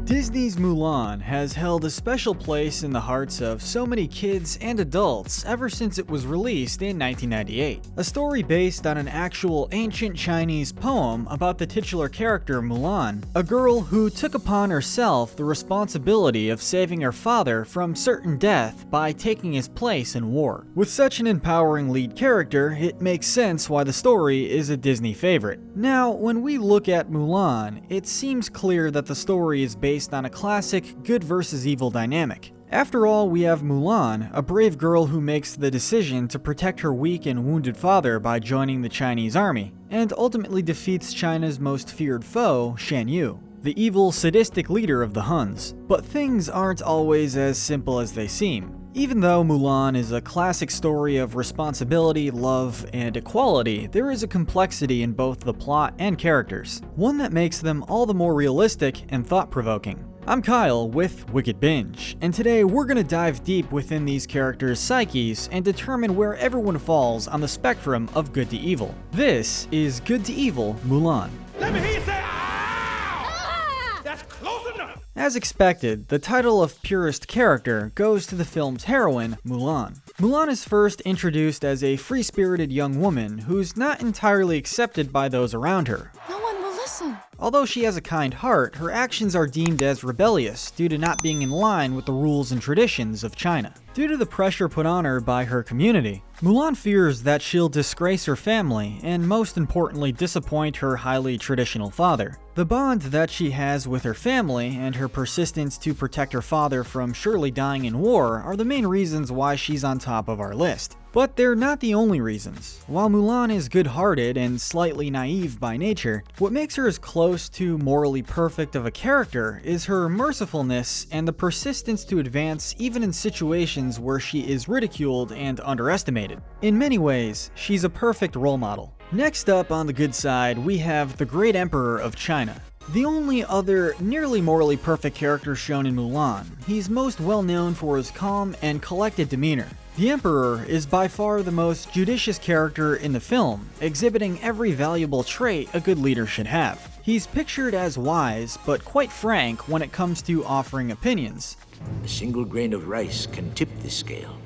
Disney's Mulan has held a special place in the hearts of so many kids and adults ever since it was released in 1998. A story based on an actual ancient Chinese poem about the titular character Mulan, a girl who took upon herself the responsibility of saving her father from certain death by taking his place in war. With such an empowering lead character, it makes sense why the story is a Disney favorite. Now, when we look at Mulan, it seems clear that the story is based on a classic good versus evil dynamic. After all, we have Mulan, a brave girl who makes the decision to protect her weak and wounded father by joining the Chinese army, and ultimately defeats China's most feared foe, Shan Yu, the evil, sadistic leader of the Huns. But things aren't always as simple as they seem. Even though Mulan is a classic story of responsibility, love, and equality, there is a complexity in both the plot and characters, one that makes them all the more realistic and thought-provoking. I'm Kyle with Wicked Binge, and today we're gonna dive deep within these characters' psyches and determine where everyone falls on the spectrum of good to evil. This is Good to Evil Mulan. Let me hear you say, ow! That's close enough! As expected, the title of purest character goes to the film's heroine, Mulan. Mulan is first introduced as a free-spirited young woman who's not entirely accepted by those around her. No one will listen. Although she has a kind heart, her actions are deemed as rebellious due to not being in line with the rules and traditions of China. Due to the pressure put on her by her community, Mulan fears that she'll disgrace her family and, most importantly, disappoint her highly traditional father. The bond that she has with her family and her persistence to protect her father from surely dying in war are the main reasons why she's on top of our list. But they're not the only reasons. While Mulan is good-hearted and slightly naive by nature, what makes her as close to morally perfect of a character is her mercifulness and the persistence to advance even in situations where she is ridiculed and underestimated. In many ways, she's a perfect role model. Next up on the good side, we have the Great Emperor of China. The only other nearly morally perfect character shown in Mulan, he's most well known for his calm and collected demeanor. The Emperor is by far the most judicious character in the film, exhibiting every valuable trait a good leader should have. He's pictured as wise, but quite frank when it comes to offering opinions. A single grain of rice can tip the scale.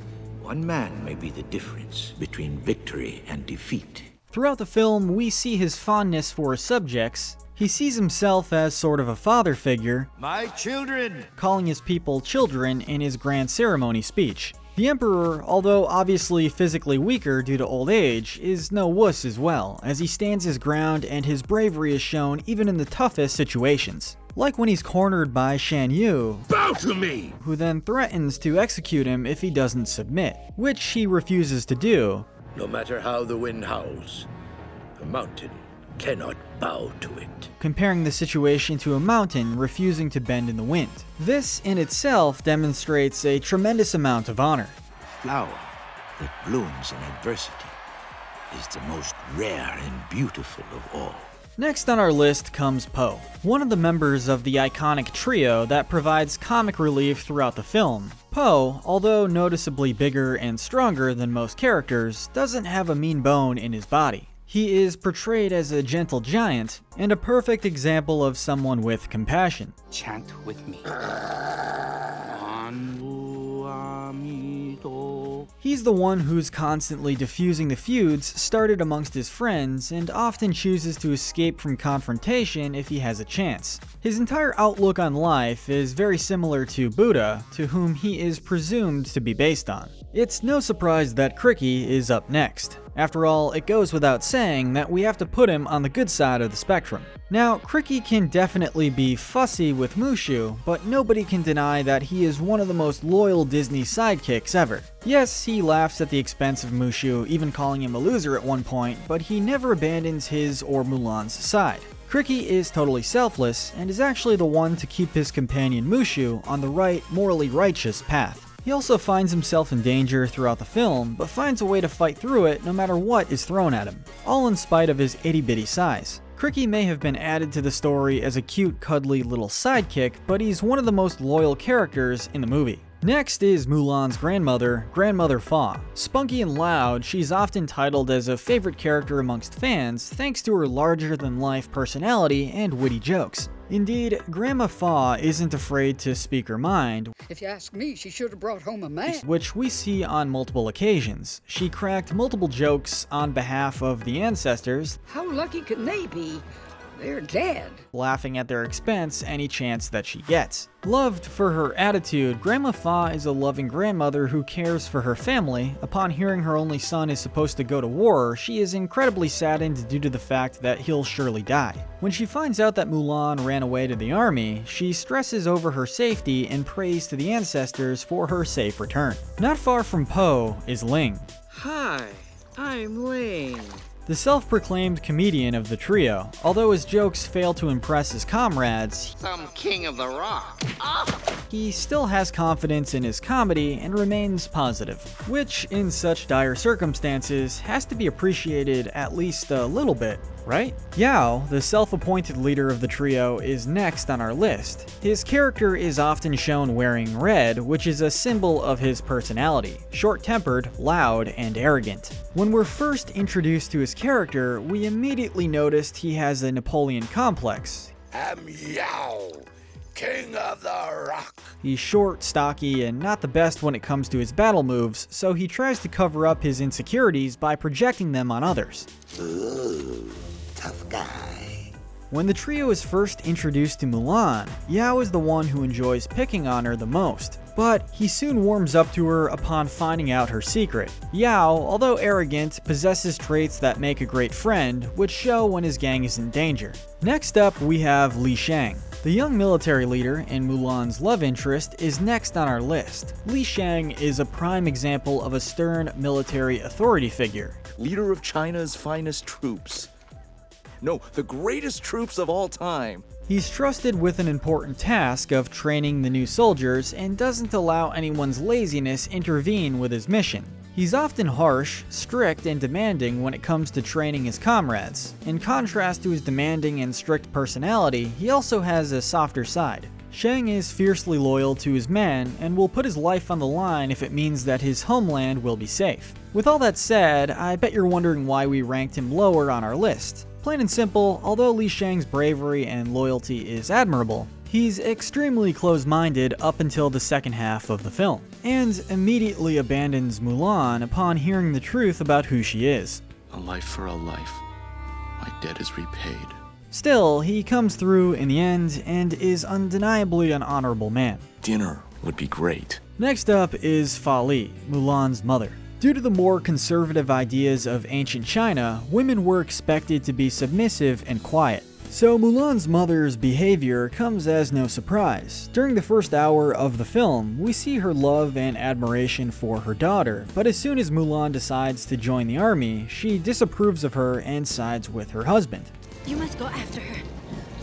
One man may be the difference between victory and defeat. Throughout the film, we see his fondness for his subjects. He sees himself as sort of a father figure, My children! calling his people children in his grand ceremony speech. The Emperor, although obviously physically weaker due to old age, is no wuss as well, as he stands his ground and his bravery is shown even in the toughest situations. Like when he's cornered by Shan Yu, Bow to me! who then threatens to execute him if he doesn't submit, which he refuses to do. No matter how the wind howls, a mountain cannot bow to it. Comparing the situation to a mountain refusing to bend in the wind. This in itself demonstrates a tremendous amount of honor. Flower that blooms in adversity is the most rare and beautiful of all. Next on our list comes Po, one of the members of the iconic trio that provides comic relief throughout the film. Po, although noticeably bigger and stronger than most characters, doesn't have a mean bone in his body. He is portrayed as a gentle giant and a perfect example of someone with compassion. Chant with me. He's the one who's constantly diffusing the feuds started amongst his friends and often chooses to escape from confrontation if he has a chance. His entire outlook on life is very similar to Buddha, to whom he is presumed to be based on. It's no surprise that cri-kee is up next. After all, it goes without saying that we have to put him on the good side of the spectrum. Now, cri-kee can definitely be fussy with Mushu, but nobody can deny that he is one of the most loyal Disney sidekicks ever. Yes, he laughs at the expense of Mushu, even calling him a loser at one point, but he never abandons his or Mulan's side. Cri-kee is totally selfless, and is actually the one to keep his companion Mushu on the right, morally righteous path. He also finds himself in danger throughout the film, but finds a way to fight through it no matter what is thrown at him, all in spite of his itty-bitty size. Cri-kee may have been added to the story as a cute, cuddly little sidekick, but he's one of the most loyal characters in the movie. Next is Mulan's grandmother, Grandmother Fa. Spunky and loud, she's often titled as a favorite character amongst fans thanks to her larger-than-life personality and witty jokes. Indeed, Grandma Fa isn't afraid to speak her mind, If you ask me, she should have brought home a man. which we see on multiple occasions. She cracked multiple jokes on behalf of the ancestors, How lucky can they be? They're dead. laughing at their expense any chance that she gets. Loved for her attitude, Grandma Fa is a loving grandmother who cares for her family. Upon hearing her only son is supposed to go to war, she is incredibly saddened due to the fact that he'll surely die. When she finds out that Mulan ran away to the army, she stresses over her safety and prays to the ancestors for her safe return. Not far from Po is Ling. Hi, I'm Ling. The self-proclaimed comedian of the trio, although his jokes fail to impress his comrades, Some king of the rock. he still has confidence in his comedy and remains positive, which, in such dire circumstances, has to be appreciated at least a little bit, right? Yao, the self-appointed leader of the trio, is next on our list. His character is often shown wearing red, which is a symbol of his personality, short-tempered, loud, and arrogant. When we're first introduced to his character, we immediately noticed he has a Napoleon complex. I'm Yao, king of the rock. He's short, stocky, and not the best when it comes to his battle moves, so he tries to cover up his insecurities by projecting them on others. Ooh, tough guy. When the trio is first introduced to Mulan, Yao is the one who enjoys picking on her the most, but he soon warms up to her upon finding out her secret. Yao, although arrogant, possesses traits that make a great friend, which show when his gang is in danger. Next up, we have Li Shang. The young military leader and Mulan's love interest is next on our list. Li Shang is a prime example of a stern military authority figure. Leader of China's finest troops. No, the greatest troops of all time. He's trusted with an important task of training the new soldiers and doesn't allow anyone's laziness intervene with his mission. He's often harsh, strict, and demanding when it comes to training his comrades. In contrast to his demanding and strict personality, he also has a softer side. Shang is fiercely loyal to his men and will put his life on the line if it means that his homeland will be safe. With all that said, I bet you're wondering why we ranked him lower on our list. Plain and simple, although Li Shang's bravery and loyalty is admirable, he's extremely close-minded up until the second half of the film, and immediately abandons Mulan upon hearing the truth about who she is. A life for a life. My debt is repaid. Still, he comes through in the end and is undeniably an honorable man. Dinner would be great. Next up is Fa Li, Mulan's mother. Due to the more conservative ideas of ancient China, women were expected to be submissive and quiet. So Mulan's mother's behavior comes as no surprise. During the first hour of the film, we see her love and admiration for her daughter, but as soon as Mulan decides to join the army, she disapproves of her and sides with her husband. You must go after her.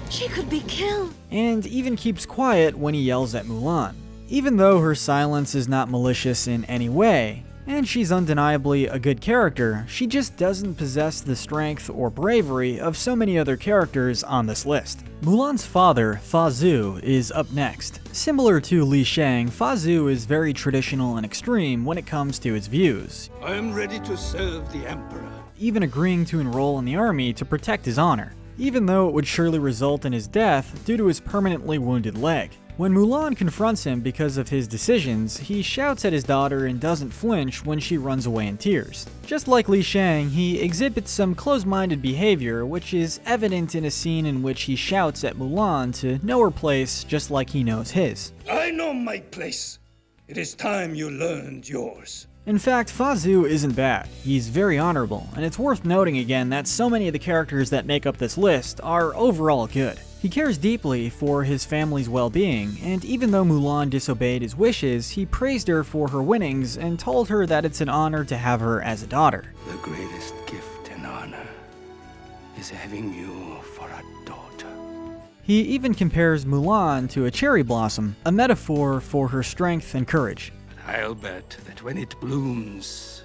She could be killed. And even keeps quiet when he yells at Mulan. Even though her silence is not malicious in any way, and she's undeniably a good character, she just doesn't possess the strength or bravery of so many other characters on this list. Mulan's father, Fazool, is up next. Similar to Li Shang, Fazool is very traditional and extreme when it comes to his views, I'm ready to serve the Emperor. even agreeing to enroll in the army to protect his honor, even though it would surely result in his death due to his permanently wounded leg. When Mulan confronts him because of his decisions, he shouts at his daughter and doesn't flinch when she runs away in tears. Just like Li Shang, he exhibits some close-minded behavior, which is evident in a scene in which he shouts at Mulan to know her place just like he knows his. I know my place. It is time you learned yours. In fact, Fazool isn't bad. He's very honorable, and it's worth noting again that so many of the characters that make up this list are overall good. He cares deeply for his family's well-being, and even though Mulan disobeyed his wishes, he praised her for her winnings and told her that it's an honor to have her as a daughter. The greatest gift and honor is having you for a daughter. He even compares Mulan to a cherry blossom, a metaphor for her strength and courage. I'll bet that when it blooms,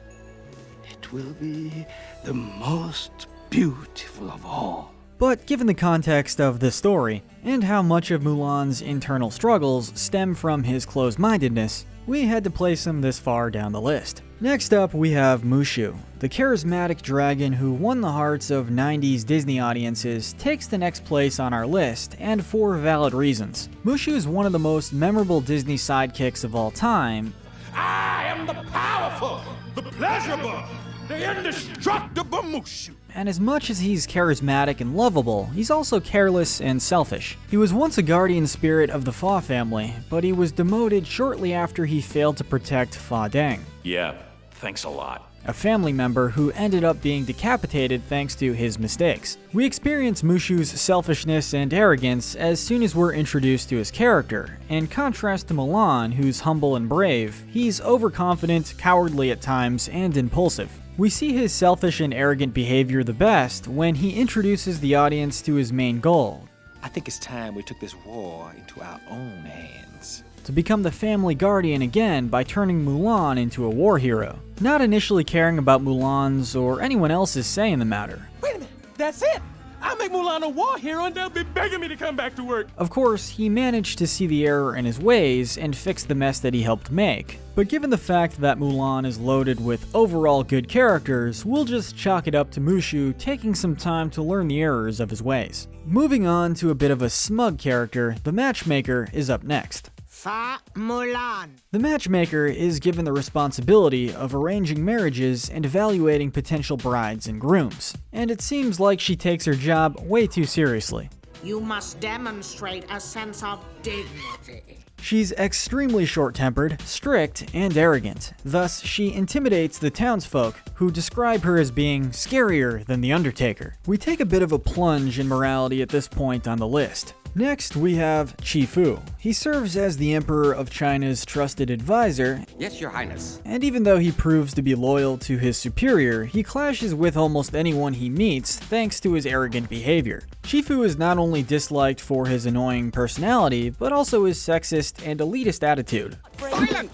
it will be the most beautiful of all. But given the context of this story, and how much of Mulan's internal struggles stem from his closed-mindedness, we had to place him this far down the list. Next up, we have Mushu. The charismatic dragon who won the hearts of 90s Disney audiences takes the next place on our list, and for valid reasons. Mushu is one of the most memorable Disney sidekicks of all time. I am the powerful, the pleasurable, the indestructible Mushu. And as much as he's charismatic and lovable, he's also careless and selfish. He was once a guardian spirit of the Fa family, but he was demoted shortly after he failed to protect Fa Deng, Yeah, thanks a lot. a family member who ended up being decapitated thanks to his mistakes. We experience Mushu's selfishness and arrogance as soon as we're introduced to his character. In contrast to Mulan, who's humble and brave, he's overconfident, cowardly at times, and impulsive. We see his selfish and arrogant behavior the best when he introduces the audience to his main goal: I think it's time we took this war into our own hands. to become the family guardian again by turning Mulan into a war hero, not initially caring about Mulan's or anyone else's say in the matter. Wait a minute, that's it. I'll make Mulan a war hero and they'll be begging me to come back to work. Of course, he managed to see the error in his ways and fix the mess that he helped make. But given the fact that Mulan is loaded with overall good characters, we'll just chalk it up to Mushu taking some time to learn the errors of his ways. Moving on to a bit of a smug character, the Matchmaker is up next. Fa Mulan. The Matchmaker is given the responsibility of arranging marriages and evaluating potential brides and grooms, and it seems like she takes her job way too seriously. You must demonstrate a sense of dignity. She's extremely short-tempered, strict, and arrogant. Thus, she intimidates the townsfolk, who describe her as being scarier than the Undertaker. We take a bit of a plunge in morality at this point on the list. Next, we have Chi Fu. He serves as the Emperor of China's trusted advisor, Yes, Your Highness. and even though he proves to be loyal to his superior, he clashes with almost anyone he meets thanks to his arrogant behavior. Chi Fu is not only disliked for his annoying personality, but also his sexist and elitist attitude. Silence!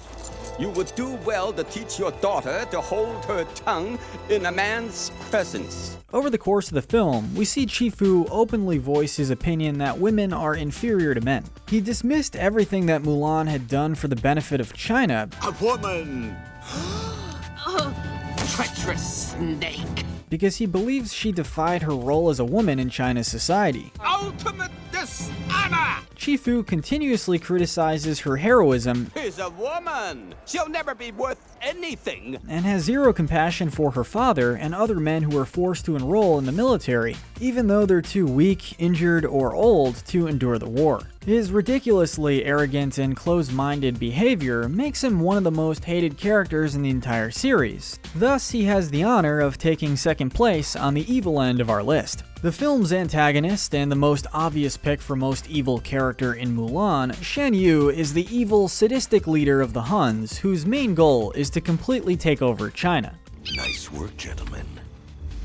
You would do well to teach your daughter to hold her tongue in a man's presence. Over the course of the film, we see Chi Fu openly voice his opinion that women are inferior to men. He dismissed everything that Mulan had done for the benefit of China, A woman. Treacherous snake. because he believes she defied her role as a woman in China's society. Ultimate dishonor. Chi Fu continuously criticizes her heroism She's a woman. She'll never be worth anything. and has zero compassion for her father and other men who are forced to enroll in the military, even though they're too weak, injured, or old to endure the war. His ridiculously arrogant and closed-minded behavior makes him one of the most hated characters in the entire series. Thus, he has the honor of taking second place on the evil end of our list. The film's antagonist and the most obvious pick for most evil character in Mulan, Shan Yu is the evil, sadistic leader of the Huns, whose main goal is to completely take over China. Nice work, gentlemen.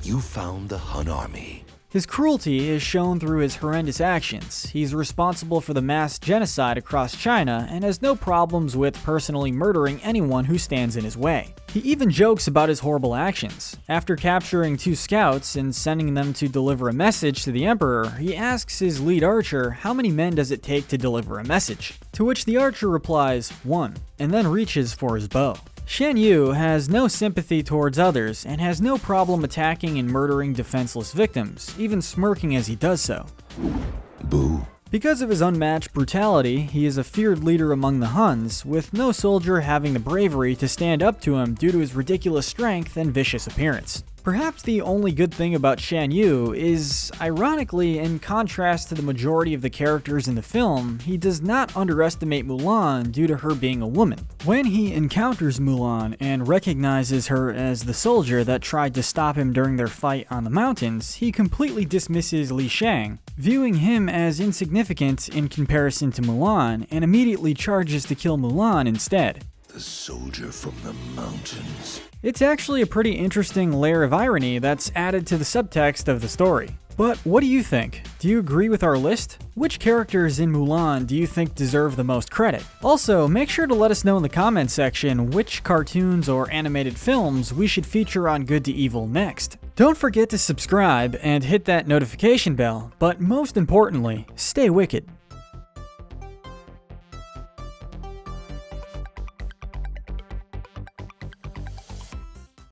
You found the Hun army. His cruelty is shown through his horrendous actions. He's responsible for the mass genocide across China and has no problems with personally murdering anyone who stands in his way. He even jokes about his horrible actions. After capturing 2 scouts and sending them to deliver a message to the Emperor, he asks his lead archer how many men does it take to deliver a message, to which the archer replies, 1, and then reaches for his bow. Shan Yu has no sympathy towards others and has no problem attacking and murdering defenseless victims, even smirking as he does so. Boo. Because of his unmatched brutality, he is a feared leader among the Huns, with no soldier having the bravery to stand up to him due to his ridiculous strength and vicious appearance. Perhaps the only good thing about Shan Yu is, ironically, in contrast to the majority of the characters in the film, he does not underestimate Mulan due to her being a woman. When he encounters Mulan and recognizes her as the soldier that tried to stop him during their fight on the mountains, he completely dismisses Li Shang, viewing him as insignificant in comparison to Mulan, and immediately charges to kill Mulan instead. The soldier from the mountains. It's actually a pretty interesting layer of irony that's added to the subtext of the story. But what do you think? Do you agree with our list? Which characters in Mulan do you think deserve the most credit? Also, make sure to let us know in the comments section which cartoons or animated films we should feature on Good to Evil next. Don't forget to subscribe and hit that notification bell, but most importantly, stay wicked.